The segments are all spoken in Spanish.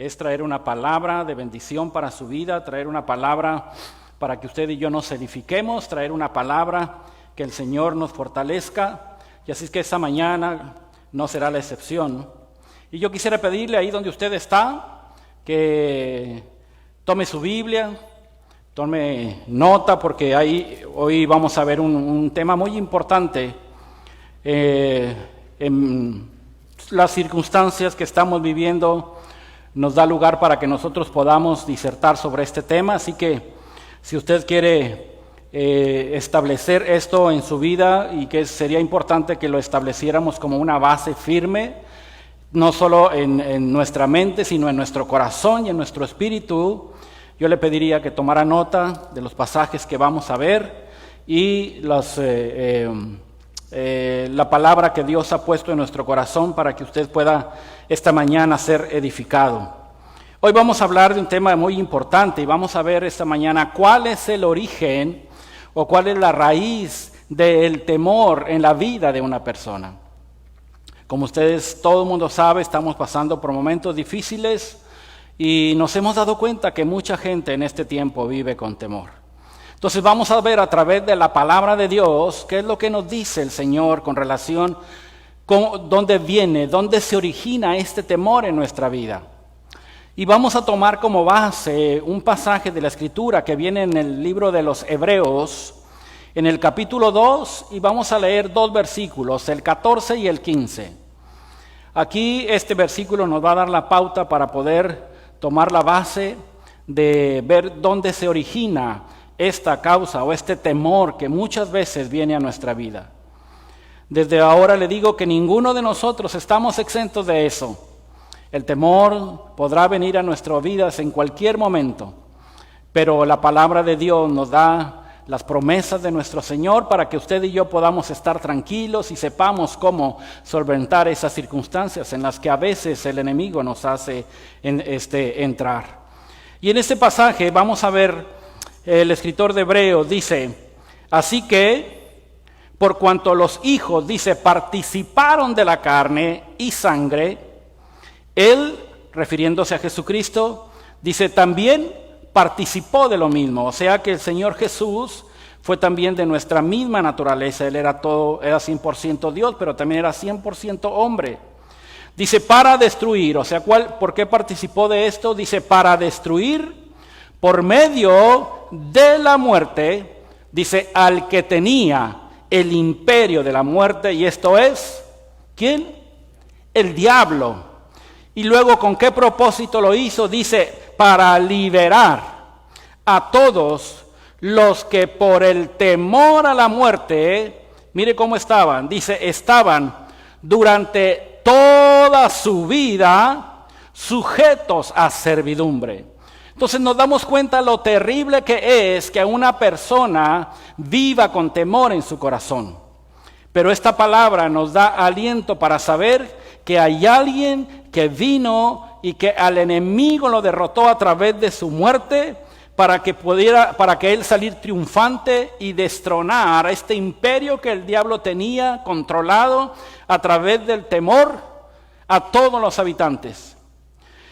es traer una palabra de bendición para su vida, traer una palabra para que usted y yo nos edifiquemos, traer una palabra que el Señor nos fortalezca. Y así es que esta mañana no será la excepción. Y yo quisiera pedirle ahí donde usted está, que tome su Biblia, tome nota, porque hoy vamos a ver un tema muy importante en las circunstancias que estamos viviendo. Nos da lugar para que nosotros podamos disertar sobre este tema, así que si usted quiere establecer esto en su vida, y que sería importante que lo estableciéramos como una base firme, no solo en nuestra mente, sino en nuestro corazón y en nuestro espíritu, yo le pediría que tomara nota de los pasajes que vamos a ver y la palabra que Dios ha puesto en nuestro corazón para que usted pueda esta mañana ser edificado. Hoy vamos a hablar de un tema muy importante y vamos a ver esta mañana cuál es el origen o cuál es la raíz del temor en la vida de una persona. Como todo el mundo sabe, estamos pasando por momentos difíciles y nos hemos dado cuenta que mucha gente en este tiempo vive con temor. Entonces vamos a ver a través de la palabra de Dios qué es lo que nos dice el Señor con relación con dónde viene, dónde se origina este temor en nuestra vida. Y vamos a tomar como base un pasaje de la Escritura que viene en el libro de los Hebreos, en el capítulo 2, y vamos a leer 2 versículos, el 14 y el 15. Aquí este versículo nos va a dar la pauta para poder tomar la base de ver dónde se origina esta causa o este temor que muchas veces viene a nuestra vida. Desde ahora le digo que ninguno de nosotros estamos exentos de eso. El temor podrá venir a nuestras vidas en cualquier momento, pero la palabra de Dios nos da las promesas de nuestro Señor para que usted y yo podamos estar tranquilos y sepamos cómo solventar esas circunstancias en las que a veces el enemigo nos hace entrar. Y en este pasaje vamos a ver, el escritor de Hebreos dice, así que por cuanto los hijos, dice, participaron de la carne y sangre, él, refiriéndose a Jesucristo, dice, también participó de lo mismo. O sea que el Señor Jesús fue también de nuestra misma naturaleza. Él era 100% Dios, pero también era 100% hombre. Dice, para destruir. O sea, ¿por qué participó de esto? Dice, para destruir por medio de la muerte, dice, al que tenía el imperio de la muerte. Y esto es, ¿quién? El diablo. Y luego, ¿con qué propósito lo hizo? Dice, para liberar a todos los que por el temor a la muerte, mire cómo estaban, dice, estaban durante toda su vida sujetos a servidumbre. Entonces nos damos cuenta lo terrible que es que una persona viva con temor en su corazón. Pero esta palabra nos da aliento para saber que hay alguien que vino y que al enemigo lo derrotó a través de su muerte para que él salir triunfante y destronar a este imperio que el diablo tenía controlado a través del temor a todos los habitantes.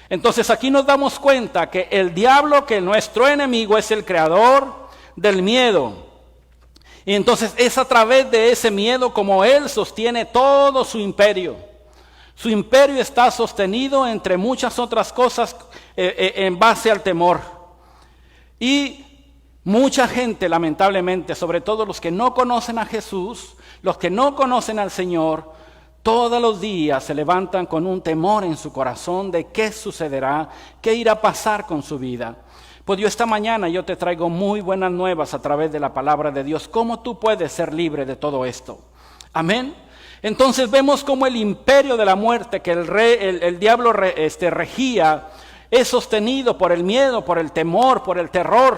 Entonces aquí nos damos cuenta que el diablo, que nuestro enemigo, es el creador del miedo. Y entonces es a través de ese miedo como él sostiene todo su imperio. Su imperio está sostenido, entre muchas otras cosas, en base al temor. Y mucha gente, lamentablemente, sobre todo los que no conocen a Jesús, los que no conocen al Señor, todos los días se levantan con un temor en su corazón de qué sucederá, qué irá a pasar con su vida. Pues esta mañana yo te traigo muy buenas nuevas a través de la palabra de Dios. ¿Cómo tú puedes ser libre de todo esto? Amén. Entonces vemos cómo el imperio de la muerte que el diablo regía es sostenido por el miedo, por el temor, por el terror.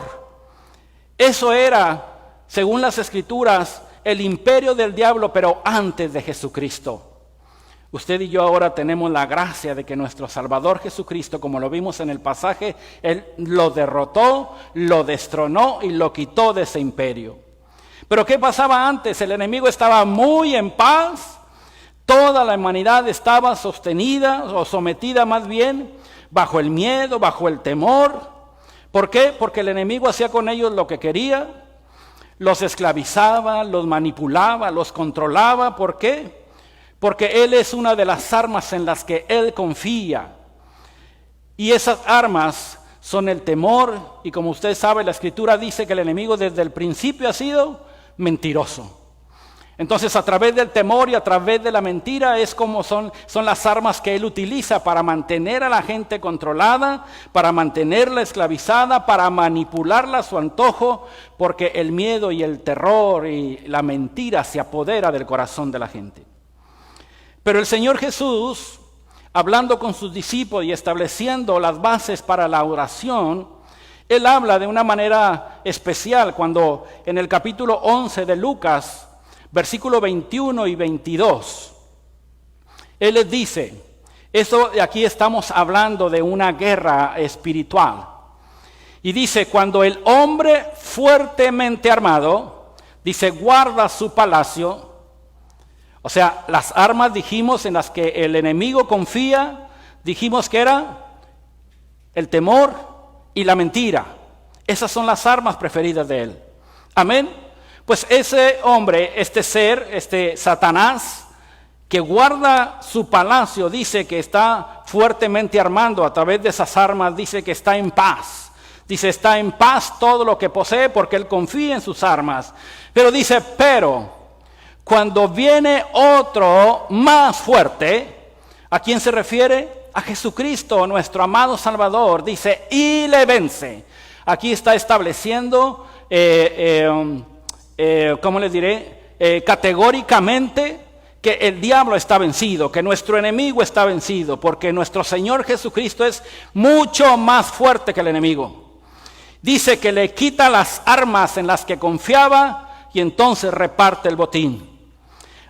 Eso era, según las Escrituras, el imperio del diablo, pero antes de Jesucristo. Usted y yo ahora tenemos la gracia de que nuestro Salvador Jesucristo, como lo vimos en el pasaje, Él lo derrotó, lo destronó y lo quitó de ese imperio. Pero ¿qué pasaba antes? El enemigo estaba muy en paz, toda la humanidad estaba sostenida o sometida más bien bajo el miedo, bajo el temor. ¿Por qué? Porque el enemigo hacía con ellos lo que quería, los esclavizaba, los manipulaba, los controlaba. ¿Por qué? Porque Él es una de las armas en las que Él confía. Y esas armas son el temor, y como usted sabe, la Escritura dice que el enemigo desde el principio ha sido mentiroso. Entonces, a través del temor y a través de la mentira es como son las armas que él utiliza para mantener a la gente controlada, para mantenerla esclavizada, para manipularla a su antojo, porque el miedo y el terror y la mentira se apodera del corazón de la gente. Pero el Señor Jesús, hablando con sus discípulos y estableciendo las bases para la oración, Él habla de una manera especial cuando en el capítulo 11 de Lucas, versículo 21 y 22, Él les dice, aquí estamos hablando de una guerra espiritual. Y dice, cuando el hombre fuertemente armado, dice, guarda su palacio. O sea, las armas dijimos en las que el enemigo confía, dijimos que era el temor y la mentira. Esas son las armas preferidas de él. Amén. Pues ese hombre, este ser, este Satanás, que guarda su palacio, dice que está fuertemente armando a través de esas armas, dice que está en paz. Dice, está en paz todo lo que posee porque él confía en sus armas. Pero dice, pero cuando viene otro más fuerte, ¿a quién se refiere? A Jesucristo, nuestro amado Salvador. Dice, y le vence. Aquí está estableciendo, ¿cómo les diré? Categóricamente que el diablo está vencido, que nuestro enemigo está vencido, porque nuestro Señor Jesucristo es mucho más fuerte que el enemigo. Dice que le quita las armas en las que confiaba y entonces reparte el botín.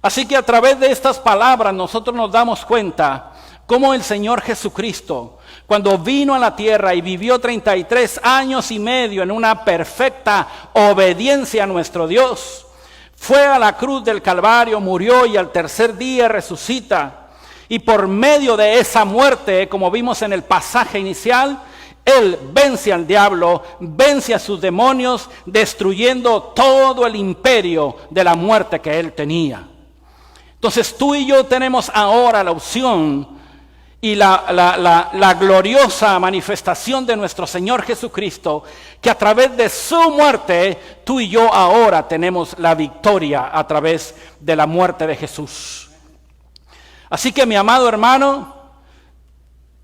Así que a través de estas palabras nosotros nos damos cuenta cómo el Señor Jesucristo, cuando vino a la tierra y vivió 33 años y medio en una perfecta obediencia a nuestro Dios, fue a la cruz del Calvario, murió y al tercer día resucita. Y por medio de esa muerte, como vimos en el pasaje inicial, Él vence al diablo, vence a sus demonios, destruyendo todo el imperio de la muerte que Él tenía. Entonces tú y yo tenemos ahora la opción y la gloriosa manifestación de nuestro Señor Jesucristo, que a través de su muerte, tú y yo ahora tenemos la victoria a través de la muerte de Jesús. Así que mi amado hermano,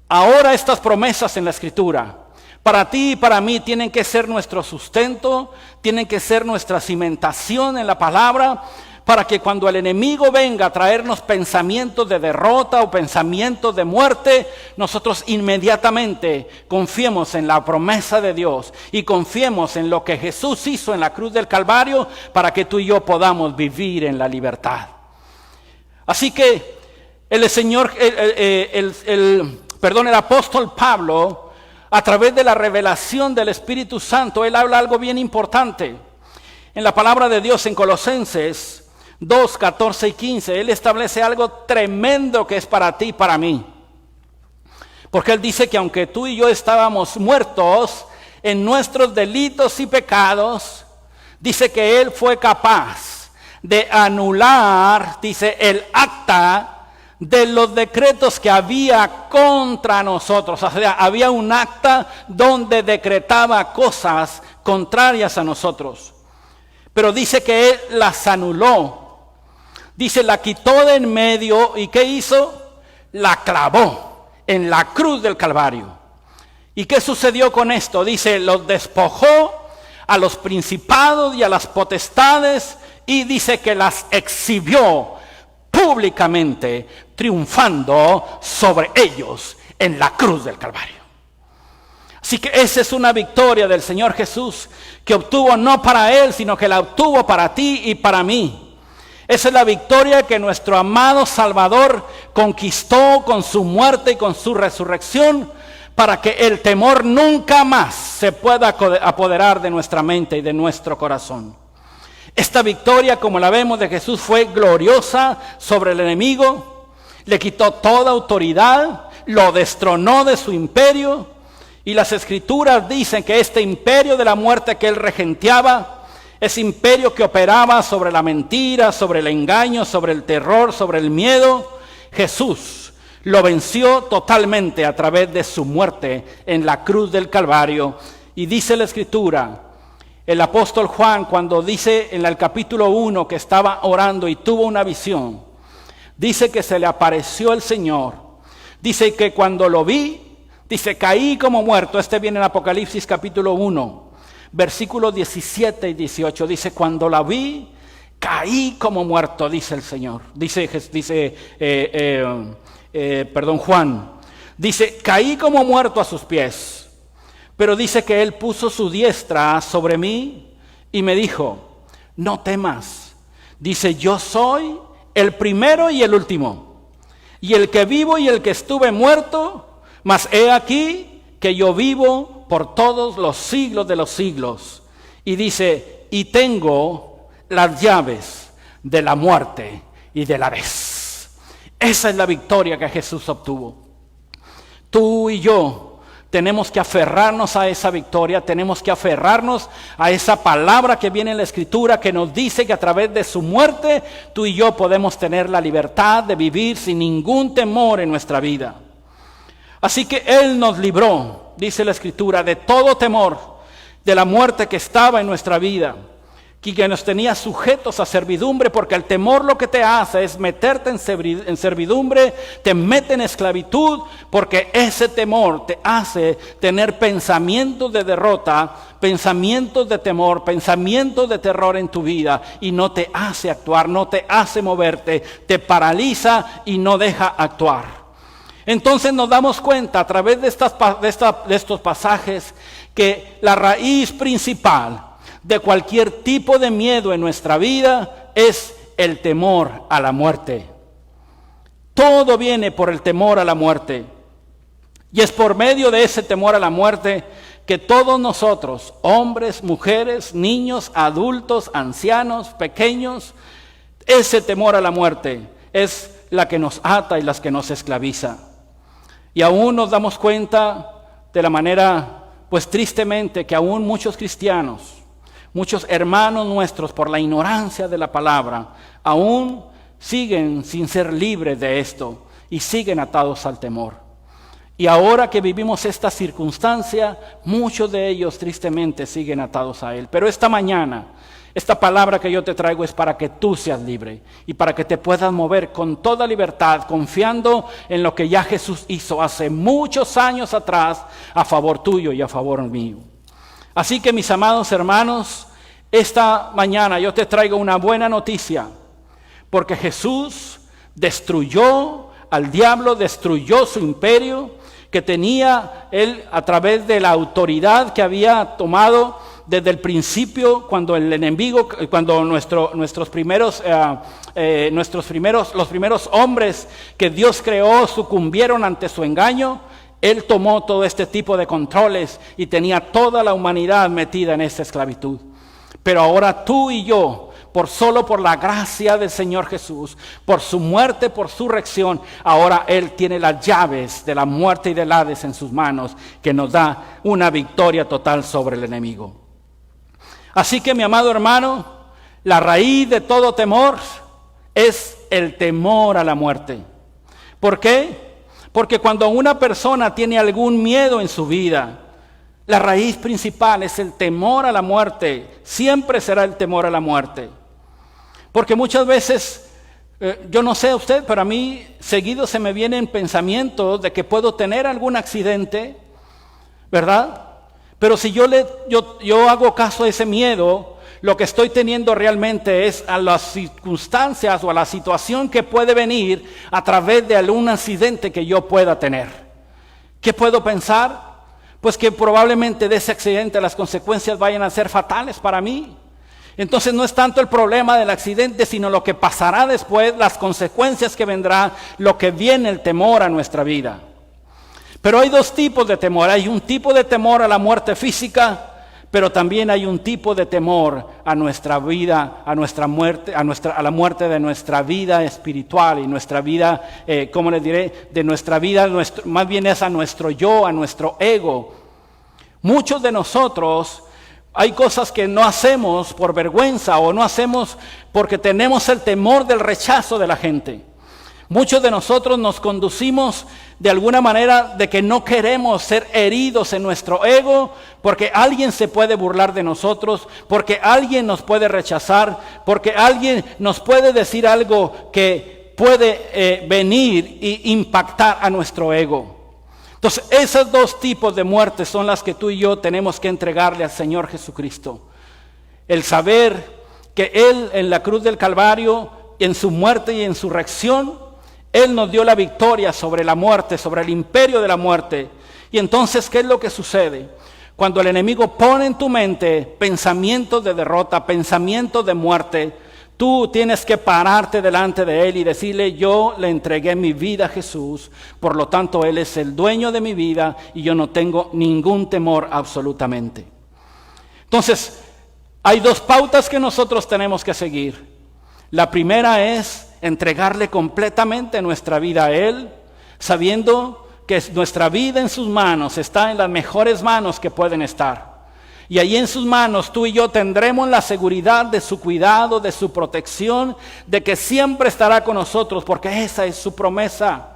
ahora estas promesas en la Escritura, para ti y para mí tienen que ser nuestro sustento, tienen que ser nuestra cimentación en la palabra, para que cuando el enemigo venga a traernos pensamientos de derrota o pensamientos de muerte, nosotros inmediatamente confiemos en la promesa de Dios y confiemos en lo que Jesús hizo en la cruz del Calvario para que tú y yo podamos vivir en la libertad. Así que el apóstol Pablo, a través de la revelación del Espíritu Santo, él habla algo bien importante. En la palabra de Dios en Colosenses 2, 14 y 15, él establece algo tremendo que es para ti y para mí. Porque él dice que aunque tú y yo estábamos muertos en nuestros delitos y pecados, dice que él fue capaz de anular, dice, el acta de los decretos que había contra nosotros. O sea, había un acta donde decretaba cosas contrarias a nosotros. Pero dice que él las anuló. Dice, la quitó de en medio, ¿y qué hizo? La clavó en la cruz del Calvario. ¿Y qué sucedió con esto? Dice, los despojó a los principados y a las potestades, y dice que las exhibió públicamente, triunfando sobre ellos en la cruz del Calvario. Así que esa es una victoria del Señor Jesús, que obtuvo no para Él, sino que la obtuvo para ti y para mí. Esa es la victoria que nuestro amado Salvador conquistó con su muerte y con su resurrección, para que el temor nunca más se pueda apoderar de nuestra mente y de nuestro corazón. Esta victoria, como la vemos de Jesús, fue gloriosa sobre el enemigo. Le quitó toda autoridad, lo destronó de su imperio. Y las Escrituras dicen que este imperio de la muerte que él regenteaba, ese imperio que operaba sobre la mentira, sobre el engaño, sobre el terror, sobre el miedo, Jesús lo venció totalmente a través de su muerte en la cruz del Calvario. Y dice la Escritura, el apóstol Juan, cuando dice en el capítulo 1 que estaba orando y tuvo una visión, dice que se le apareció el Señor. Dice que cuando lo vi, dice, caí como muerto. Este viene en Apocalipsis capítulo 1, versículos 17 y 18. Dice, cuando la vi, caí como muerto, dice el Señor. Juan. Dice, caí como muerto a sus pies. Pero dice que él puso su diestra sobre mí y me dijo, no temas. Dice, yo soy el primero y el último, y el que vivo y el que estuve muerto, mas he aquí que yo vivo por todos los siglos de los siglos. Y dice, y tengo las llaves de la muerte y del Hades. Esa es la victoria que Jesús obtuvo. Tú y yo tenemos que aferrarnos a esa victoria, tenemos que aferrarnos a esa palabra que viene en la Escritura, que nos dice que a través de su muerte, tú y yo podemos tener la libertad de vivir sin ningún temor en nuestra vida. Así que Él nos libró, dice la Escritura, de todo temor, de la muerte que estaba en nuestra vida, y que nos tenía sujetos a servidumbre, porque el temor lo que te hace es meterte en servidumbre, te mete en esclavitud, porque ese temor te hace tener pensamientos de derrota, pensamientos de temor, pensamientos de terror en tu vida, y no te hace actuar, no te hace moverte, te paraliza y no deja actuar. Entonces nos damos cuenta a través de estos pasajes que la raíz principal de cualquier tipo de miedo en nuestra vida es el temor a la muerte. Todo viene por el temor a la muerte. Y es por medio de ese temor a la muerte que todos nosotros, hombres, mujeres, niños, adultos, ancianos, pequeños, ese temor a la muerte es la que nos ata y las que nos esclaviza. Y aún nos damos cuenta de la manera, pues tristemente, que aún muchos cristianos, muchos hermanos nuestros, por la ignorancia de la palabra, aún siguen sin ser libres de esto y siguen atados al temor. Y ahora que vivimos esta circunstancia, muchos de ellos tristemente siguen atados a él. Pero esta mañana, esta palabra que yo te traigo es para que tú seas libre y para que te puedas mover con toda libertad, confiando en lo que ya Jesús hizo hace muchos años atrás a favor tuyo y a favor mío. Así que, mis amados hermanos, esta mañana yo te traigo una buena noticia, porque Jesús destruyó al diablo, destruyó su imperio que tenía él a través de la autoridad que había tomado desde el principio, cuando el enemigo, cuando los primeros hombres que Dios creó sucumbieron ante su engaño. Él tomó todo este tipo de controles y tenía toda la humanidad metida en esta esclavitud. Pero ahora tú y yo, solo por la gracia del Señor Jesús, por su muerte, por su resurrección, ahora Él tiene las llaves de la muerte y del Hades en sus manos, que nos da una victoria total sobre el enemigo. Así que, mi amado hermano, la raíz de todo temor es el temor a la muerte. ¿Por qué? Porque cuando una persona tiene algún miedo en su vida, la raíz principal es el temor a la muerte. Siempre será el temor a la muerte. Porque muchas veces, yo no sé a usted, pero a mí seguido se me vienen pensamientos de que puedo tener algún accidente, ¿verdad? Pero si yo hago caso a ese miedo, lo que estoy teniendo realmente es a las circunstancias o a la situación que puede venir a través de algún accidente que yo pueda tener. ¿Qué puedo pensar? Pues que probablemente de ese accidente las consecuencias vayan a ser fatales para mí. Entonces no es tanto el problema del accidente, sino lo que pasará después, las consecuencias que vendrán, lo que viene, el temor a nuestra vida. Pero hay dos tipos de temor. Hay un tipo de temor a la muerte física, pero también hay un tipo de temor a nuestra vida, a nuestra muerte, a la muerte de nuestra vida espiritual y nuestra vida, ¿cómo les diré? De nuestra vida, más bien es a nuestro yo, a nuestro ego. Muchos de nosotros hay cosas que no hacemos por vergüenza o no hacemos porque tenemos el temor del rechazo de la gente. Muchos de nosotros nos conducimos de alguna manera de que no queremos ser heridos en nuestro ego porque alguien se puede burlar de nosotros, porque alguien nos puede rechazar, porque alguien nos puede decir algo que puede venir e impactar a nuestro ego. Entonces, esos dos tipos de muertes son las que tú y yo tenemos que entregarle al Señor Jesucristo. El saber que Él en la cruz del Calvario, en su muerte y en su resurrección, Él nos dio la victoria sobre la muerte, sobre el imperio de la muerte. Y entonces, ¿qué es lo que sucede? Cuando el enemigo pone en tu mente pensamientos de derrota, pensamientos de muerte, tú tienes que pararte delante de Él y decirle: yo le entregué mi vida a Jesús, por lo tanto Él es el dueño de mi vida y yo no tengo ningún temor absolutamente. Entonces, hay dos pautas que nosotros tenemos que seguir. La primera es entregarle completamente nuestra vida a Él, sabiendo que nuestra vida en sus manos está en las mejores manos que pueden estar. Y allí en sus manos tú y yo tendremos la seguridad de su cuidado, de su protección, de que siempre estará con nosotros, porque esa es su promesa.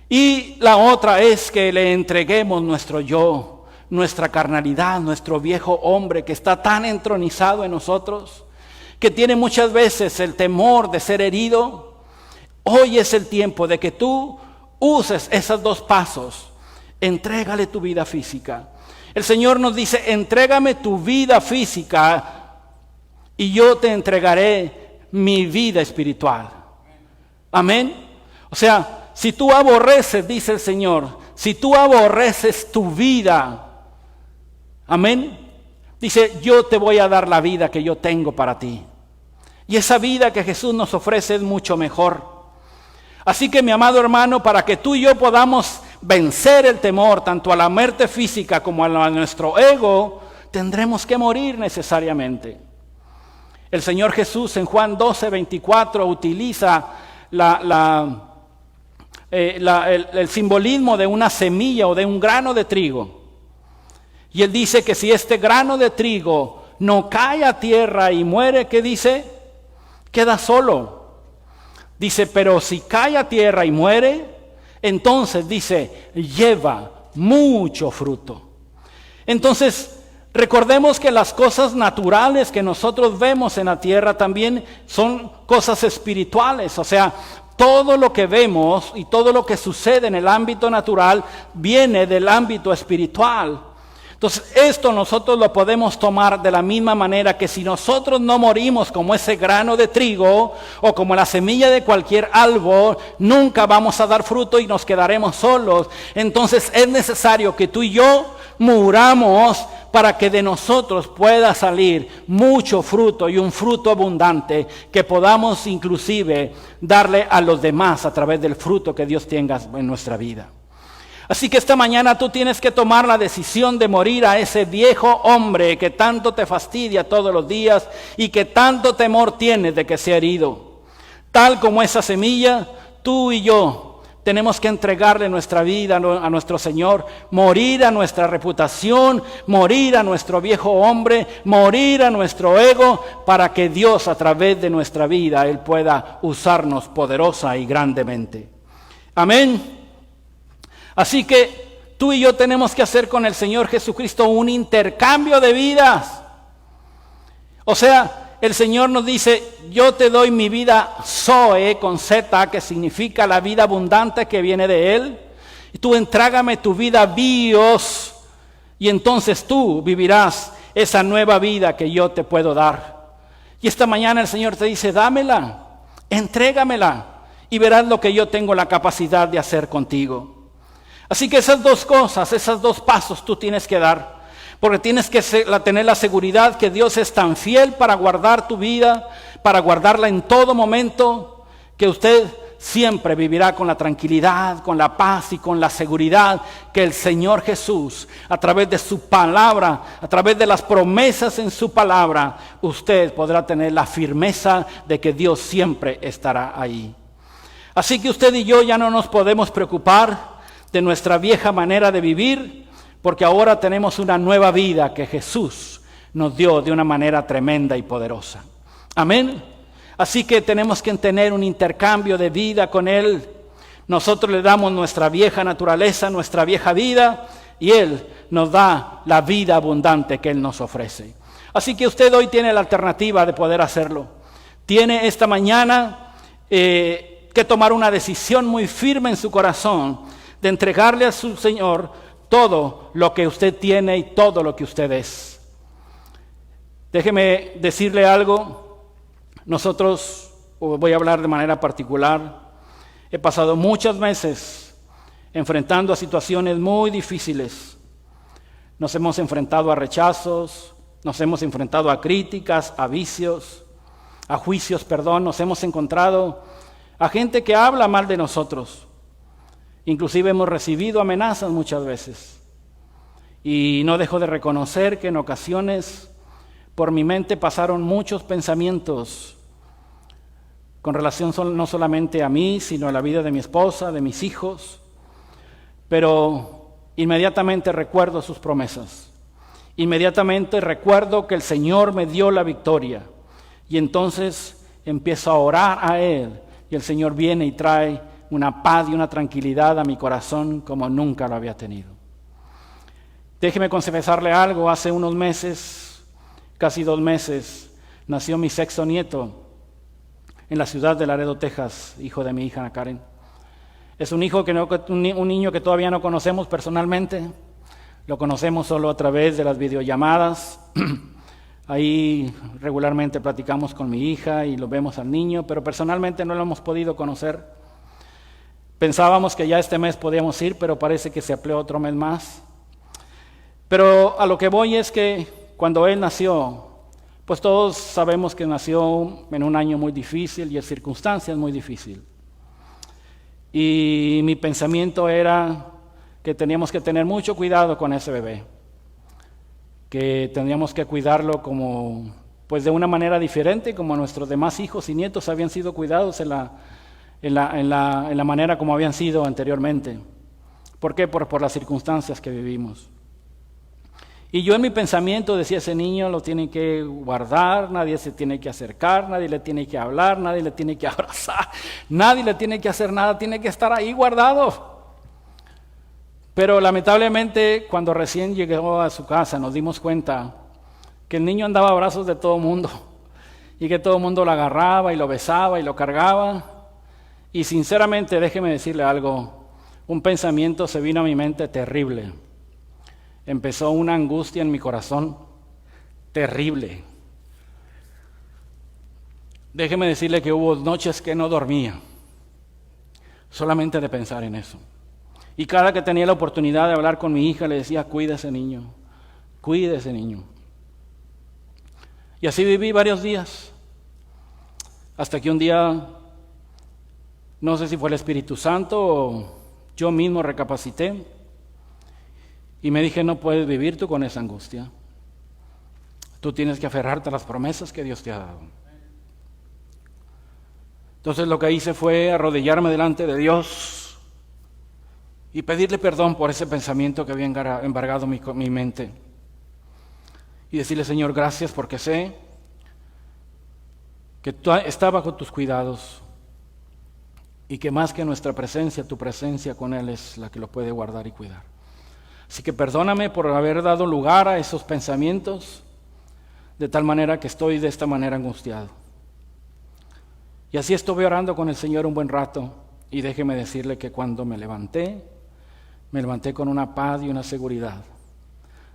Y la otra es que le entreguemos nuestro yo, nuestra carnalidad, nuestro viejo hombre que está tan entronizado en nosotros, que tiene muchas veces el temor de ser herido. Hoy es el tiempo de que tú uses esos dos pasos. Entrégale tu vida física. El Señor nos dice: entrégame tu vida física y yo te entregaré mi vida espiritual. Amén. O sea, si tú aborreces, dice el Señor, si tú aborreces tu vida, amén, dice: yo te voy a dar la vida que yo tengo para ti. Y esa vida que Jesús nos ofrece es mucho mejor. Así que, mi amado hermano, para que tú y yo podamos vencer el temor tanto a la muerte física como a nuestro ego, tendremos que morir necesariamente. El Señor Jesús en Juan 12:24 utiliza el simbolismo de una semilla o de un grano de trigo. Y Él dice que si este grano de trigo no cae a tierra y muere, ¿qué dice? Queda solo. Dice, pero si cae a tierra y muere, entonces dice, lleva mucho fruto. Entonces, recordemos que las cosas naturales que nosotros vemos en la tierra también son cosas espirituales. O sea, todo lo que vemos y todo lo que sucede en el ámbito natural viene del ámbito espiritual. Entonces, esto nosotros lo podemos tomar de la misma manera que si nosotros no morimos como ese grano de trigo o como la semilla de cualquier árbol, nunca vamos a dar fruto y nos quedaremos solos. Entonces, es necesario que tú y yo muramos para que de nosotros pueda salir mucho fruto y un fruto abundante que podamos inclusive darle a los demás a través del fruto que Dios tenga en nuestra vida. Así que esta mañana tú tienes que tomar la decisión de morir a ese viejo hombre que tanto te fastidia todos los días y que tanto temor tienes de que sea herido. Tal como esa semilla, tú y yo tenemos que entregarle nuestra vida a nuestro Señor, morir a nuestra reputación, morir a nuestro viejo hombre, morir a nuestro ego, para que Dios a través de nuestra vida, Él pueda usarnos poderosa y grandemente. Amén. Así que tú y yo tenemos que hacer con el Señor Jesucristo un intercambio de vidas. O sea, el Señor nos dice, yo te doy mi vida Zoe con Z, que significa la vida abundante que viene de Él. Y tú entrégame tu vida Bios, y entonces tú vivirás esa nueva vida que yo te puedo dar. Y esta mañana el Señor te dice, dámela, entrégamela, y verás lo que yo tengo la capacidad de hacer contigo. Así que esas dos cosas, esos dos pasos tú tienes que dar, porque tienes que tener la seguridad que Dios es tan fiel para guardar tu vida, para guardarla en todo momento, que usted siempre vivirá con la tranquilidad, con la paz y con la seguridad que el Señor Jesús, a través de su palabra, a través de las promesas en su palabra, usted podrá tener la firmeza de que Dios siempre estará ahí. Así que usted y yo ya no nos podemos preocupar de nuestra vieja manera de vivir, porque ahora tenemos una nueva vida que Jesús nos dio de una manera tremenda y poderosa. Amén. Así que tenemos que tener un intercambio de vida con Él. Nosotros le damos nuestra vieja naturaleza, nuestra vieja vida, y Él nos da la vida abundante que Él nos ofrece. Así que usted hoy tiene la alternativa de poder hacerlo. Tiene esta mañana que tomar una decisión muy firme en su corazón de entregarle a su Señor todo lo que usted tiene y todo lo que usted es. Déjeme decirle algo. Nosotros, voy a hablar de manera particular, he pasado muchos meses enfrentando a situaciones muy difíciles. Nos hemos enfrentado a rechazos, nos hemos enfrentado a críticas, a vicios, a juicios, nos hemos encontrado a gente que habla mal de nosotros. Inclusive hemos recibido amenazas muchas veces. Y no dejo de reconocer que en ocasiones por mi mente pasaron muchos pensamientos con relación no solamente a mí, sino a la vida de mi esposa, de mis hijos. Pero inmediatamente recuerdo sus promesas. Inmediatamente recuerdo que el Señor me dio la victoria. Y entonces empiezo a orar a Él. Y el Señor viene y trae una paz y una tranquilidad a mi corazón como nunca lo había tenido. Déjeme confesarle algo. Hace unos meses, casi 2 meses, nació mi 6º nieto en la ciudad de Laredo, Texas, hijo de mi hija Ana Karen. Es un niño que todavía no conocemos personalmente. Lo conocemos solo a través de las videollamadas. Ahí regularmente platicamos con mi hija y lo vemos al niño, pero personalmente no lo hemos podido conocer. Pensábamos que ya este mes podíamos ir, pero parece que se amplió otro mes más. Pero a lo que voy es que cuando él nació, pues todos sabemos que nació en un año muy difícil y en circunstancias muy difíciles. Y mi pensamiento era que teníamos que tener mucho cuidado con ese bebé, que tendríamos que cuidarlo pues de una manera diferente, como nuestros demás hijos y nietos habían sido cuidados en la manera como habían sido anteriormente. ¿Por qué? Por las circunstancias que vivimos. Y yo en mi pensamiento decía, ese niño lo tiene que guardar, nadie se tiene que acercar, nadie le tiene que hablar, nadie le tiene que abrazar, nadie le tiene que hacer nada, tiene que estar ahí guardado. Pero lamentablemente cuando recién llegó a su casa nos dimos cuenta que el niño andaba a brazos de todo el mundo y que todo el mundo lo agarraba y lo besaba y lo cargaba. Y sinceramente, déjeme decirle algo, un pensamiento se vino a mi mente terrible. Empezó una angustia en mi corazón terrible. Déjeme decirle que hubo noches que no dormía, solamente de pensar en eso. Y cada que tenía la oportunidad de hablar con mi hija, le decía, cuida a ese niño, cuida a ese niño. Y así viví varios días, hasta que un día, no sé si fue el Espíritu Santo o yo mismo recapacité, y me dije, no puedes vivir tú con esa angustia. Tú tienes que aferrarte a las promesas que Dios te ha dado. Entonces lo que hice fue arrodillarme delante de Dios y pedirle perdón por ese pensamiento que había embargado mi mente. Y decirle, Señor, gracias porque sé que tú está bajo tus cuidados y que más que nuestra presencia, tu presencia con Él es la que lo puede guardar y cuidar. Así que perdóname por haber dado lugar a esos pensamientos de tal manera que estoy de esta manera angustiado. Y así estuve orando con el Señor un buen rato y déjeme decirle que cuando me levanté con una paz y una seguridad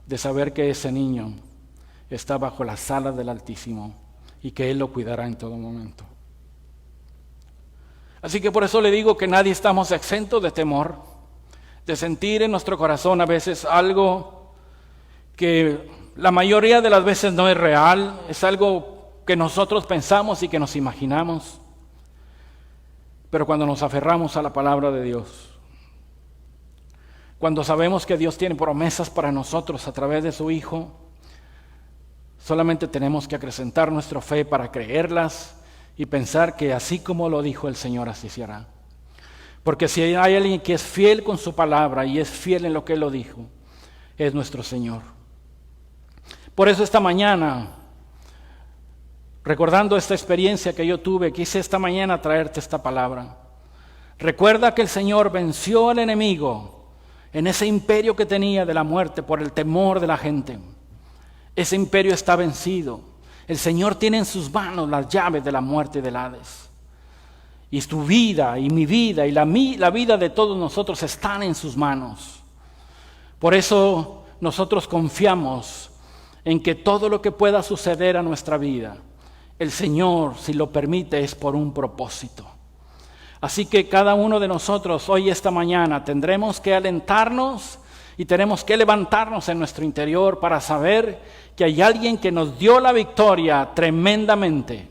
de saber que ese niño está bajo las alas del Altísimo y que Él lo cuidará en todo momento. Así que por eso le digo que nadie estamos exentos de temor, de sentir en nuestro corazón a veces algo que la mayoría de las veces no es real, es algo que nosotros pensamos y que nos imaginamos. Pero cuando nos aferramos a la palabra de Dios, cuando sabemos que Dios tiene promesas para nosotros a través de su Hijo, solamente tenemos que acrecentar nuestra fe para creerlas y pensar que así como lo dijo el Señor, así se hará. Porque si hay alguien que es fiel con su palabra y es fiel en lo que Él lo dijo, es nuestro Señor. Por eso esta mañana, recordando esta experiencia que yo tuve, quise esta mañana traerte esta palabra. Recuerda que el Señor venció al enemigo en ese imperio que tenía de la muerte por el temor de la gente. Ese imperio está vencido. El Señor tiene en sus manos las llaves de la muerte y del Hades. Y tu vida y mi vida y la vida de todos nosotros están en sus manos. Por eso nosotros confiamos en que todo lo que pueda suceder a nuestra vida, el Señor, si lo permite, es por un propósito. Así que cada uno de nosotros hoy, esta mañana, tendremos que alentarnos y tenemos que levantarnos en nuestro interior para saber que hay alguien que nos dio la victoria tremendamente.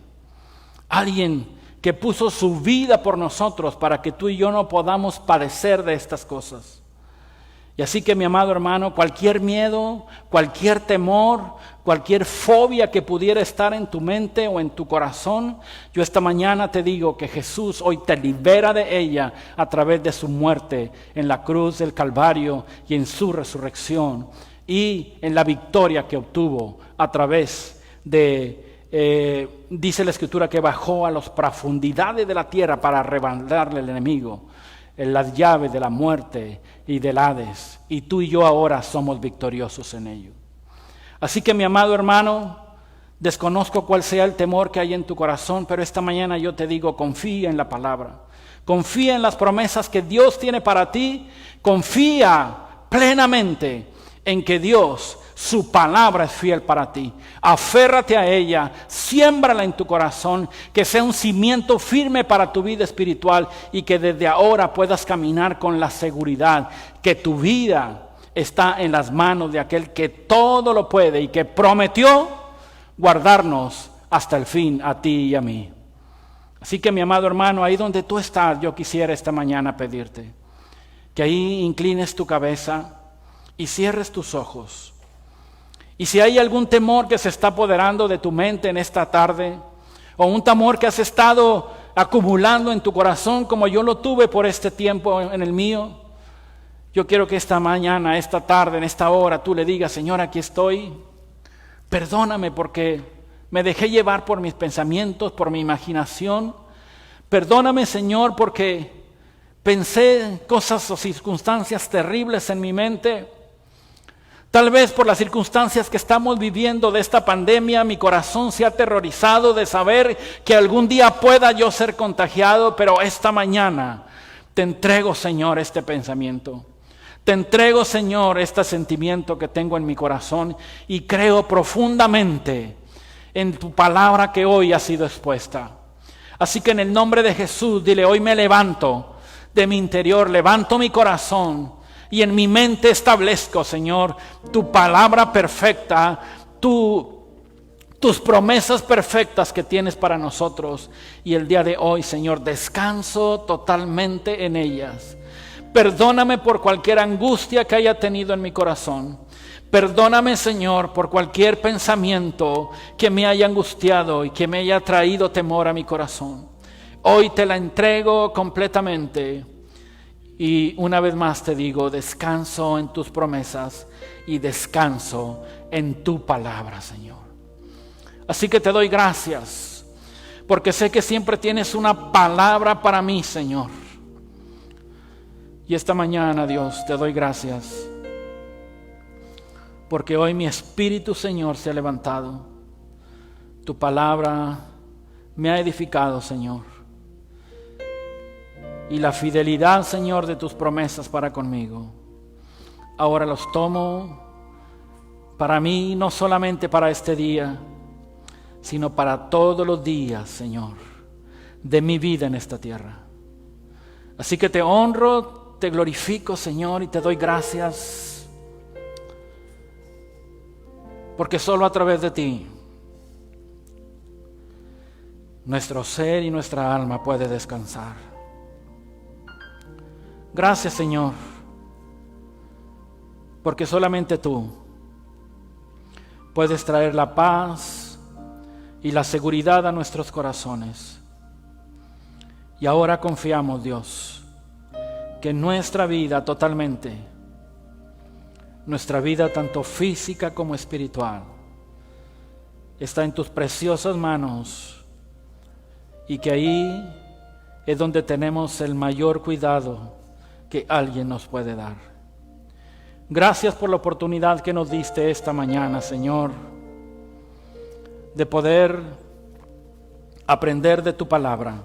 Alguien que puso su vida por nosotros para que tú y yo no podamos padecer de estas cosas. Y así que, mi amado hermano, cualquier miedo, cualquier temor, cualquier fobia que pudiera estar en tu mente o en tu corazón, yo esta mañana te digo que Jesús hoy te libera de ella a través de su muerte en la cruz del Calvario y en su resurrección y en la victoria que obtuvo a través de dice la Escritura que bajó a las profundidades de la tierra para arrebatarle al enemigo las llaves de la muerte y del Hades. Y tú y yo ahora somos victoriosos en ello. Así que, mi amado hermano, desconozco cuál sea el temor que hay en tu corazón, pero esta mañana yo te digo, confía en la palabra. Confía en las promesas que Dios tiene para ti. Confía plenamente en que Dios, su palabra es fiel para ti. Aférrate a ella, siémbrala en tu corazón, que sea un cimiento firme para tu vida espiritual y que desde ahora puedas caminar con la seguridad que tu vida está en las manos de aquel que todo lo puede y que prometió guardarnos hasta el fin a ti y a mí. Así que, mi amado hermano, ahí donde tú estás, yo quisiera esta mañana pedirte que ahí inclines tu cabeza y cierres tus ojos. Y si hay algún temor que se está apoderando de tu mente en esta tarde, o un temor que has estado acumulando en tu corazón como yo lo tuve por este tiempo en el mío, yo quiero que esta mañana, esta tarde, en esta hora, tú le digas: Señor, aquí estoy, perdóname porque me dejé llevar por mis pensamientos, por mi imaginación. Perdóname, Señor, porque pensé cosas o circunstancias terribles en mi mente. Tal vez por las circunstancias que estamos viviendo de esta pandemia, mi corazón se ha aterrorizado de saber que algún día pueda yo ser contagiado, pero esta mañana te entrego, Señor, este pensamiento. Te entrego, Señor, este sentimiento que tengo en mi corazón y creo profundamente en tu palabra que hoy ha sido expuesta. Así que en el nombre de Jesús, dile: hoy me levanto de mi interior, levanto mi corazón. Y en mi mente establezco, Señor, tu palabra perfecta, tus promesas perfectas que tienes para nosotros. Y el día de hoy, Señor, descanso totalmente en ellas. Perdóname por cualquier angustia que haya tenido en mi corazón. Perdóname, Señor, por cualquier pensamiento que me haya angustiado y que me haya traído temor a mi corazón. Hoy te la entrego completamente. Y una vez más te digo, descanso en tus promesas y descanso en tu palabra, Señor. Así que te doy gracias, porque sé que siempre tienes una palabra para mí, Señor. Y esta mañana, Dios, te doy gracias, porque hoy mi espíritu, Señor, se ha levantado. Tu palabra me ha edificado, Señor. Y la fidelidad, Señor, de tus promesas para conmigo, ahora los tomo para mí, no solamente para este día, sino para todos los días, Señor, de mi vida en esta tierra. Así que te honro, te glorifico, Señor, y te doy gracias, porque solo a través de ti nuestro ser y nuestra alma puede descansar. Gracias, Señor, porque solamente tú puedes traer la paz y la seguridad a nuestros corazones. Y ahora confiamos, Dios, que nuestra vida totalmente, nuestra vida tanto física como espiritual, está en tus preciosas manos, y que ahí es donde tenemos el mayor cuidado que alguien nos puede dar. Gracias por la oportunidad que nos diste esta mañana, Señor, de poder aprender de tu palabra,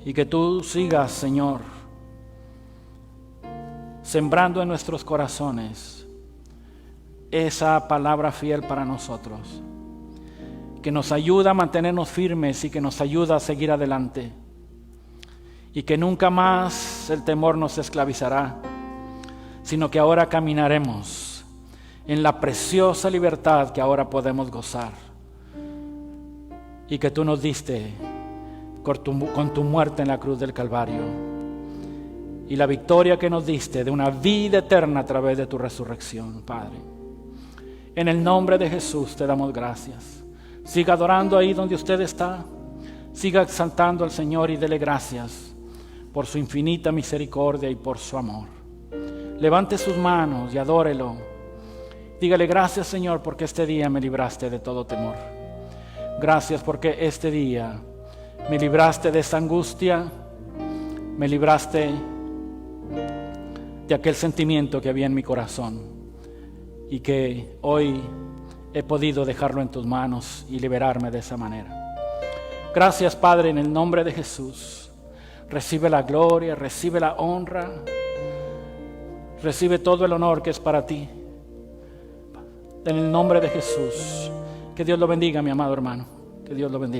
y que tú sigas, Señor, sembrando en nuestros corazones esa palabra fiel para nosotros, que nos ayuda a mantenernos firmes y que nos ayuda a seguir adelante, y que nunca más el temor nos esclavizará, sino que ahora caminaremos en la preciosa libertad que ahora podemos gozar, y que tú nos diste con tu muerte en la cruz del Calvario, y la victoria que nos diste de una vida eterna a través de tu resurrección, Padre. En el nombre de Jesús te damos gracias. Siga adorando ahí donde usted está. Siga exaltando al Señor y dele gracias por su infinita misericordia y por su amor. Levante sus manos y adórelo. Dígale: gracias, Señor, porque este día me libraste de todo temor. Gracias porque este día me libraste de esa angustia, me libraste de aquel sentimiento que había en mi corazón, y que hoy he podido dejarlo en tus manos y liberarme de esa manera. Gracias, Padre, en el nombre de Jesús. Recibe la gloria, recibe la honra, recibe todo el honor que es para ti. En el nombre de Jesús. Que Dios lo bendiga, mi amado hermano. Que Dios lo bendiga.